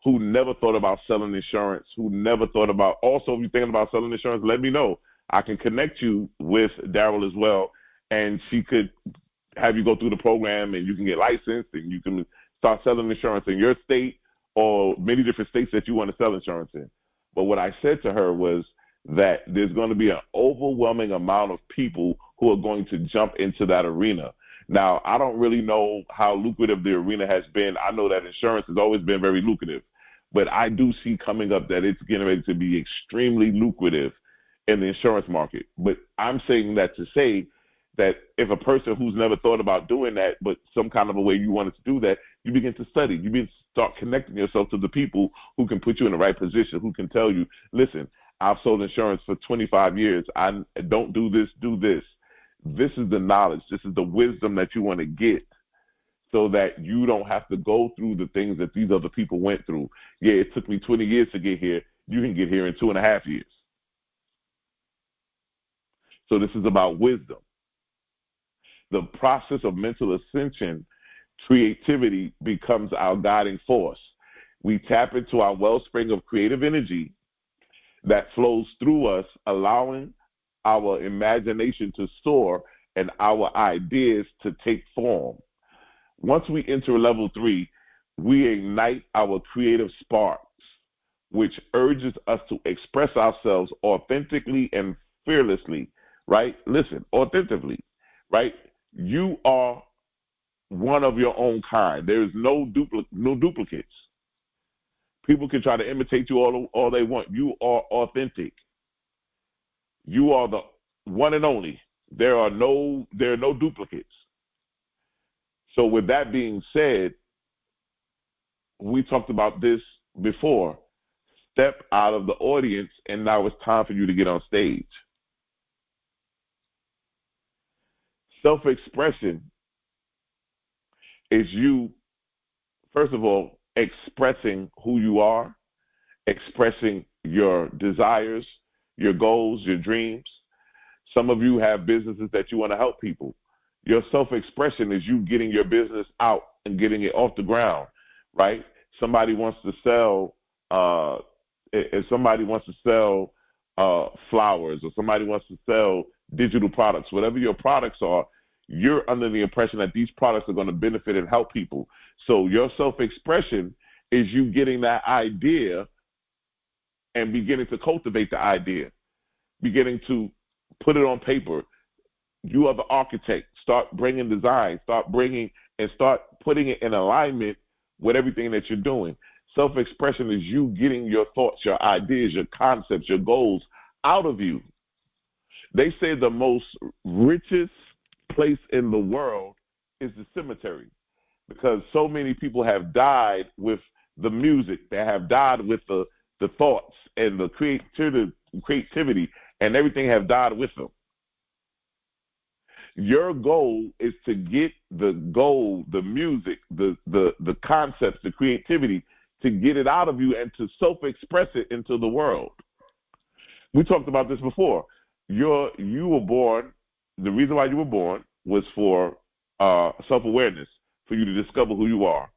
S1: who never thought about selling insurance, who never thought about, also if you're thinking about selling insurance, let me know. I can connect you with Daryl as well, and she could have you go through the program and you can get licensed and you can start selling insurance in your state or many different states that you want to sell insurance in. But what I said to her was that there's going to be an overwhelming amount of people who are going to jump into that arena. Now, I don't really know how lucrative the arena has been. I know that insurance has always been very lucrative, but I do see coming up that it's getting ready to be extremely lucrative in the insurance market. But I'm saying that to say that if a person who's never thought about doing that, but some kind of a way you wanted to do that, you begin to study. You begin to start connecting yourself to the people who can put you in the right position, who can tell you, listen, I've sold insurance for 25 years. I don't do this, do this. This is the knowledge. This is the wisdom that you want to get so that you don't have to go through the things that these other people went through. Yeah, it took me 20 years to get here. You can get here in 2.5 years. So this is about wisdom. The process of mental ascension, creativity becomes our guiding force. We tap into our wellspring of creative energy that flows through us, allowing our imagination to soar and our ideas to take form. Once we enter level 3, we ignite our creative sparks, which urges us to express ourselves authentically and fearlessly, right? Listen, authentically, right? You are one of your own kind. There is no duplicates. People can try to imitate you all they want. You are authentic. You are the one and only. There are no duplicates. So with that being said, we talked about this before. Step out of the audience, and now it's time for you to get on stage. Self-expression is you, first of all, expressing who you are, expressing your desires, your goals, your dreams. Some of you have businesses that you want to help people. Your self-expression is you getting your business out and getting it off the ground, right? Somebody wants to sell, if somebody wants to sell flowers, or somebody wants to sell digital products, whatever your products are, you're under the impression that these products are going to benefit and help people. So your self-expression is you getting that idea and beginning to cultivate the idea, beginning to put it on paper. You are the architect. Start bringing design. Start putting it in alignment with everything that you're doing. Self-expression is you getting your thoughts, your ideas, your concepts, your goals out of you. They say the most richest place in the world is the cemetery, because so many people have died with the music. They have died with the thoughts and the creativity, and everything have died with them. Your goal is to get the goal, the music, the concepts, the creativity, to get it out of you and to self-express it into the world. We talked about this before. You were born, the reason why you were born was for self-awareness, for you to discover who you are.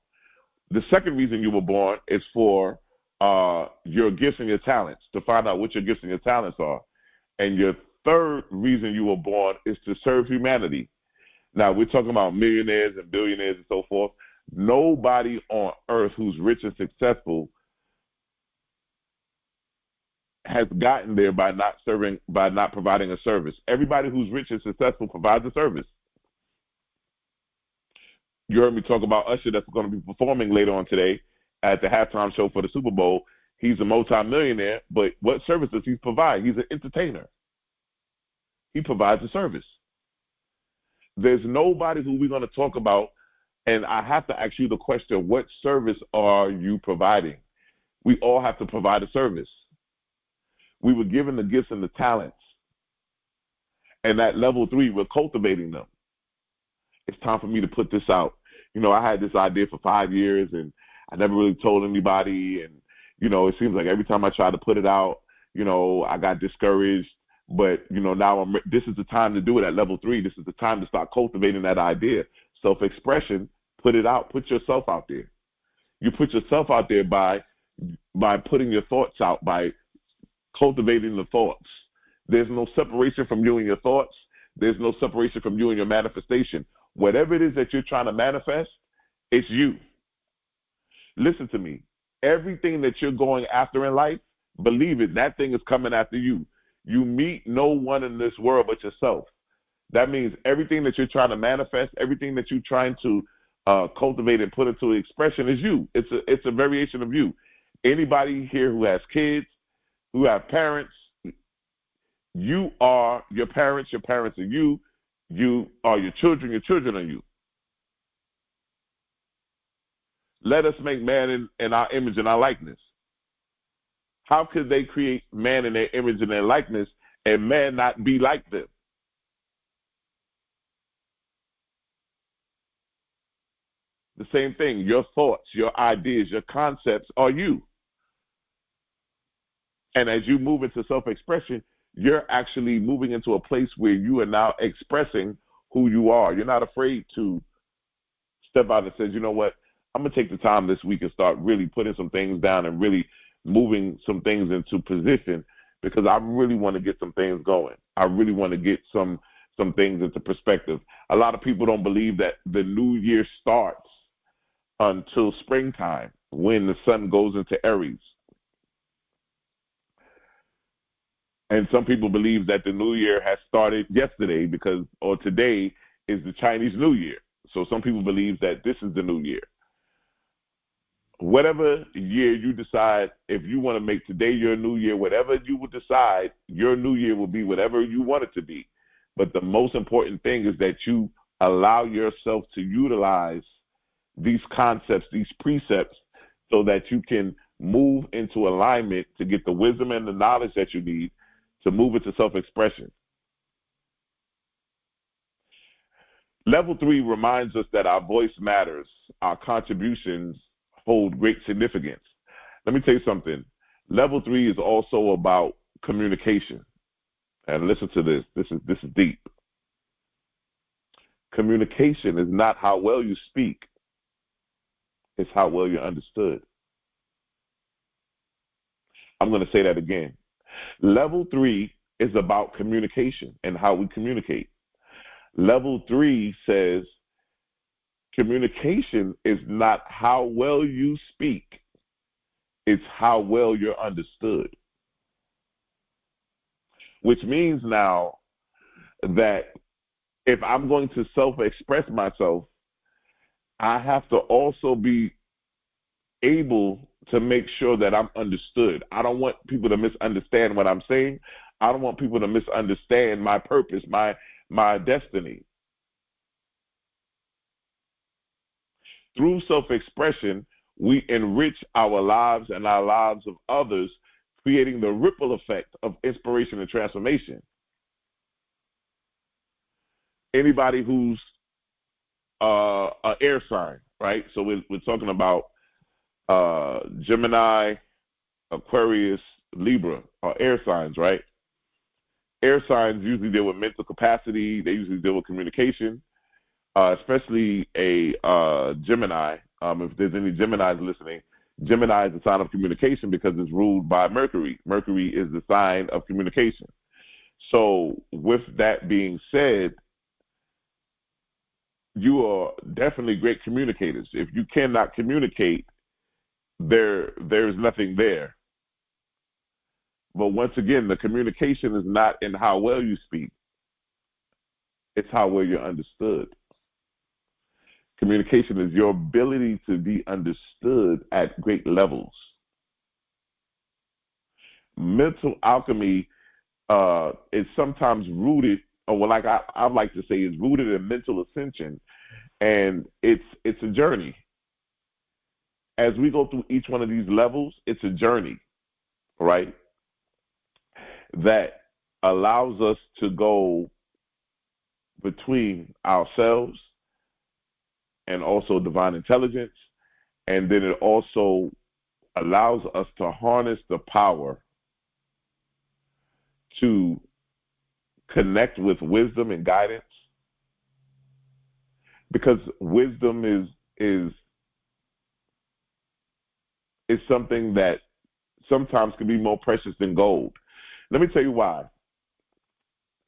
S1: The second reason you were born is for your gifts and your talents, to find out what your gifts and your talents are. And your third reason you were born is to serve humanity. Now, we're talking about millionaires and billionaires and so forth. Nobody on earth who's rich and successful has gotten there by not providing a service. Everybody who's rich and successful provides a service. You heard me talk about Usher, that's going to be performing later on today at the halftime show for the Super Bowl. He's a multi-millionaire, but what service does he provide? He's an entertainer. He provides a service. There's nobody who we're going to talk about, and I have to ask you the question, what service are you providing? We all have to provide a service. We were given the gifts and the talents, and at level 3, we're cultivating them. It's time for me to put this out. You know, I had this idea for 5 years, and I never really told anybody, and, you know, it seems like every time I try to put it out, you know, I got discouraged. But, you know, now this is the time to do it at level 3. This is the time to start cultivating that idea. Self-expression, put it out. Put yourself out there. You put yourself out there by putting your thoughts out, by cultivating the thoughts. There's no separation from you and your thoughts. There's no separation from you and your manifestation. Whatever it is that you're trying to manifest, it's you. Listen to me. Everything that you're going after in life, believe it, that thing is coming after you. You meet no one in this world but yourself. That means everything that you're trying to manifest, everything that you're trying to cultivate and put into expression is you. It's a variation of you. Anybody here who has kids, who have parents, you are your parents are you. You are your children are you. Let us make man in our image and our likeness. How could they create man in their image and their likeness and man not be like them? The same thing. Your thoughts, your ideas, your concepts are you. And as you move into self-expression, you're actually moving into a place where you are now expressing who you are. You're not afraid to step out and say, you know what, I'm going to take the time this week and start really putting some things down and really moving some things into position, because I really want to get some things going. I really want to get some things into perspective. A lot of people don't believe that the new year starts until springtime, when the sun goes into Aries. And some people believe that the new year has started yesterday or today is the Chinese New Year. So some people believe that this is the new year. Whatever year you decide, if you want to make today your new year, whatever you will decide, your new year will be whatever you want it to be. But the most important thing is that you allow yourself to utilize these concepts, these precepts, so that you can move into alignment to get the wisdom and the knowledge that you need to move into self-expression. Level 3 reminds us that our voice matters. Our contributions hold great significance. Let me tell you something. Level 3 is also about communication. And listen to this. This is deep. Communication is not how well you speak. It's how well you're understood. I'm going to say that again. Level 3 is about communication and how we communicate. Level 3 says communication is not how well you speak. It's how well you're understood. Which means now that if I'm going to self-express myself, I have to also be able to make sure that I'm understood. I don't want people to misunderstand what I'm saying. I don't want people to misunderstand my purpose, my destiny. Through self-expression, we enrich our lives and our lives of others, creating the ripple effect of inspiration and transformation. Anybody who's an air sign, right? So we're talking about Gemini, Aquarius, Libra are air signs, right? Air signs usually deal with mental capacity. They usually deal with communication, especially a Gemini. If there's any Geminis listening, Gemini is the sign of communication because it's ruled by Mercury. Mercury is the sign of communication. So with that being said, you are definitely great communicators. If you cannot communicate, there's nothing there. But once again, the communication is not in how well you speak. It's how well you're understood. Communication is your ability to be understood at great levels. Mental alchemy is sometimes rooted, or well, like I like to say, is rooted in mental ascension, and it's a journey. As we go through each one of these levels, it's a journey, right? That allows us to go between ourselves and also divine intelligence, and then it also allows us to harness the power to connect with wisdom and guidance, because wisdom is something that sometimes can be more precious than gold. Let me tell you why.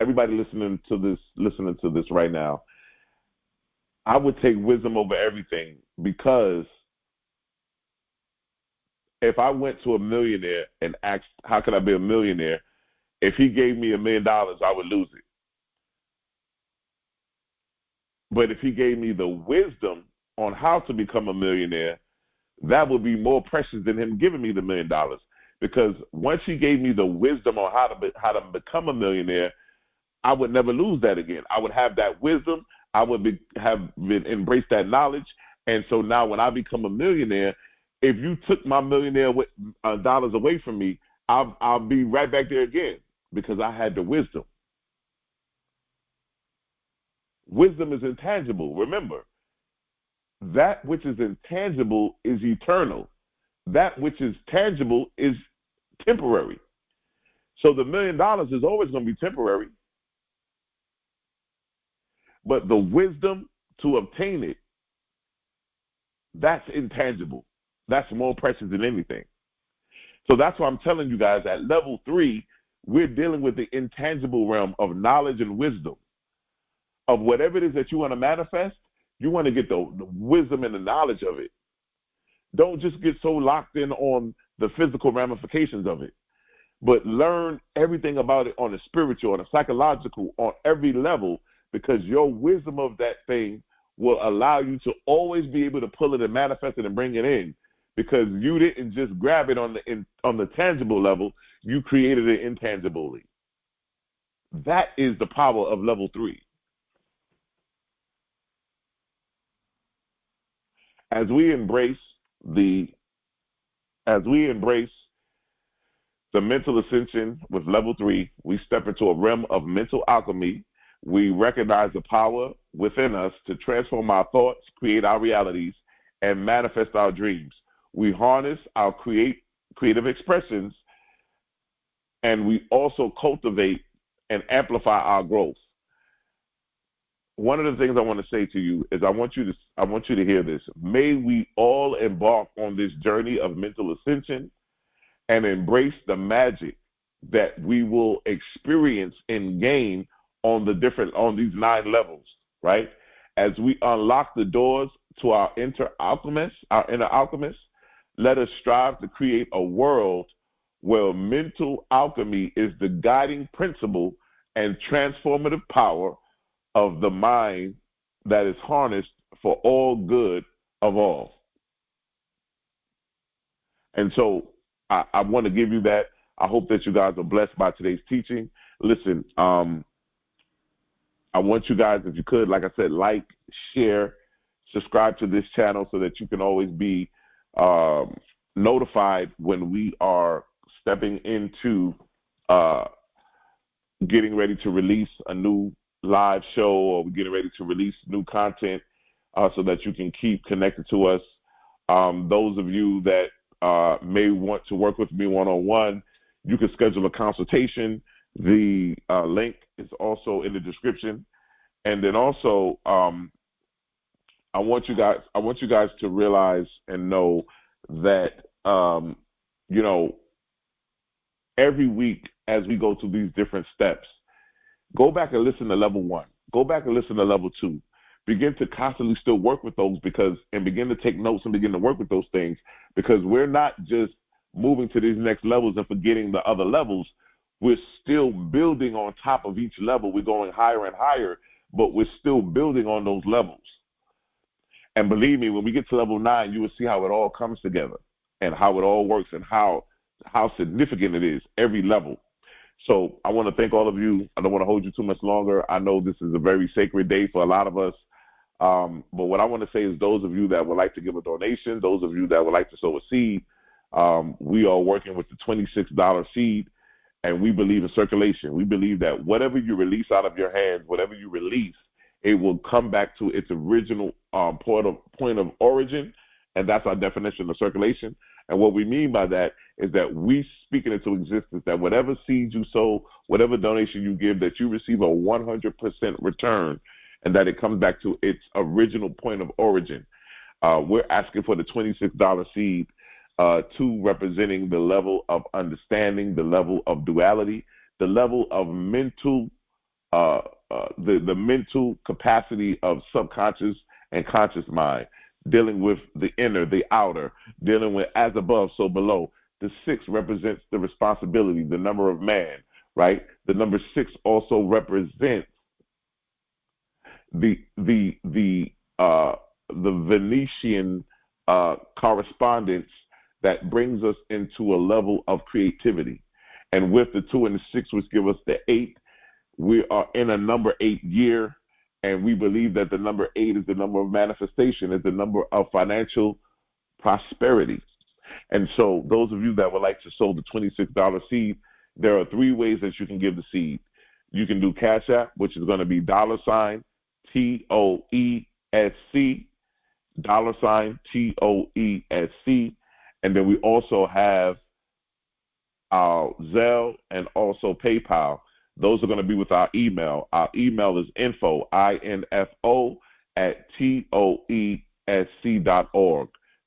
S1: Everybody listening to this right now, I would take wisdom over everything, because if I went to a millionaire and asked, how could I be a millionaire? If he gave me $1 million, I would lose it. But if he gave me the wisdom on how to become a millionaire, that would be more precious than him giving me the $1 million. Because once he gave me the wisdom on how to become a millionaire, I would never lose that again. I would have that wisdom. I would have embraced that knowledge. And so now when I become a millionaire, if you took my millionaire dollars away from me, I'll be right back there again, because I had the wisdom. Wisdom is intangible. Remember, that which is intangible is eternal. That which is tangible is temporary. So the $1 million is always going to be temporary. But the wisdom to obtain it, that's intangible. That's more precious than anything. So that's why I'm telling you guys, at level 3, we're dealing with the intangible realm of knowledge and wisdom. Of whatever it is that you want to manifest, you want to get the wisdom and the knowledge of it. Don't just get so locked in on the physical ramifications of it, but learn everything about it on a spiritual, on a psychological, on every level, because your wisdom of that thing will allow you to always be able to pull it and manifest it and bring it in, because you didn't just grab it on the tangible level, you created it intangibly. That is the power of level 3. As we embrace the mental ascension with level 3, we step into a realm of mental alchemy. We recognize the power within us to transform our thoughts, create our realities, and manifest our dreams. We harness our creative expressions, and we also cultivate and amplify our growth. One of the things I want to say to you is I want you to hear this. May we all embark on this journey of mental ascension and embrace the magic that we will experience and gain on these 9 levels, right? As we unlock the doors to our inner alchemist, let us strive to create a world where mental alchemy is the guiding principle and transformative power of the mind that is harnessed for all good of all. And so I want to give you that. I hope that you guys are blessed by today's teaching. Listen, I want you guys, if you could, like I said, like, share, subscribe to this channel so that you can always be notified when we are stepping into getting ready to release a new live show, or we're getting ready to release new content so that you can keep connected to us. Those of you that may want to work with me one-on-one, you can schedule a consultation. The link is also in the description. And then also, I want you guys to realize and know that, every week as we go through these different steps, go back and listen to level 1. Go back and listen to level 2. Begin to constantly still work with those and begin to take notes and begin to work with those things, because we're not just moving to these next levels and forgetting the other levels. We're still building on top of each level. We're going higher and higher, but we're still building on those levels. And believe me, when we get to level 9, you will see how it all comes together and how it all works and how significant it is, every level. So I want to thank all of you. I don't want to hold you too much longer. I know this is a very sacred day for a lot of us. But what I want to say is, those of you that would like to give a donation, those of you that would like to sow a seed, we are working with the $26 seed, and we believe in circulation. We believe that whatever you release out of your hands, whatever you release, it will come back to its original point of origin, and that's our definition of circulation. And what we mean by that is that we speak it into existence, that whatever seed you sow, whatever donation you give, that you receive a 100% return, and that it comes back to its original point of origin. We're asking for the $26 seed, 2 representing the level of understanding, the level of duality, the level of mental, the mental capacity of subconscious and conscious mind, dealing with the inner, the outer, dealing with as above, so below. The 6 represents the responsibility, the number of man, right? The number 6 also represents the Venetian correspondence that brings us into a level of creativity. And with the 2 and the 6, which give us the 8, we are in a number 8 year. And we believe that the number 8 is the number of manifestation, is the number of financial prosperity. And so those of you that would like to sow the $26 seed, there are 3 ways that you can give the seed. You can do Cash App, which is going to be $TOESC, $TOESC. And then we also have our Zelle and also PayPal. Those are going to be with our email. Our email is info, INFO, @TOESC.org.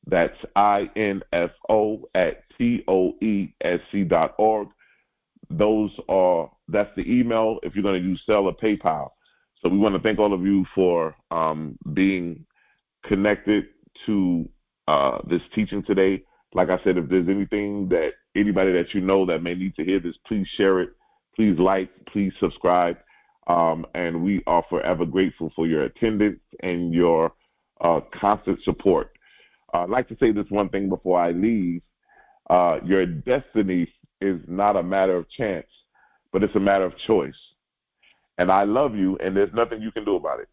S1: That's INFO @TOESC.org. That's the email if you're going to use Zelle or PayPal. So we want to thank all of you for being connected to this teaching today. Like I said, if there's anybody that you know that may need to hear this, please share it. Please like, please subscribe, and we are forever grateful for your attendance and your constant support. I'd like to say this one thing before I leave. Your destiny is not a matter of chance, but it's a matter of choice. And I love you, and there's nothing you can do about it.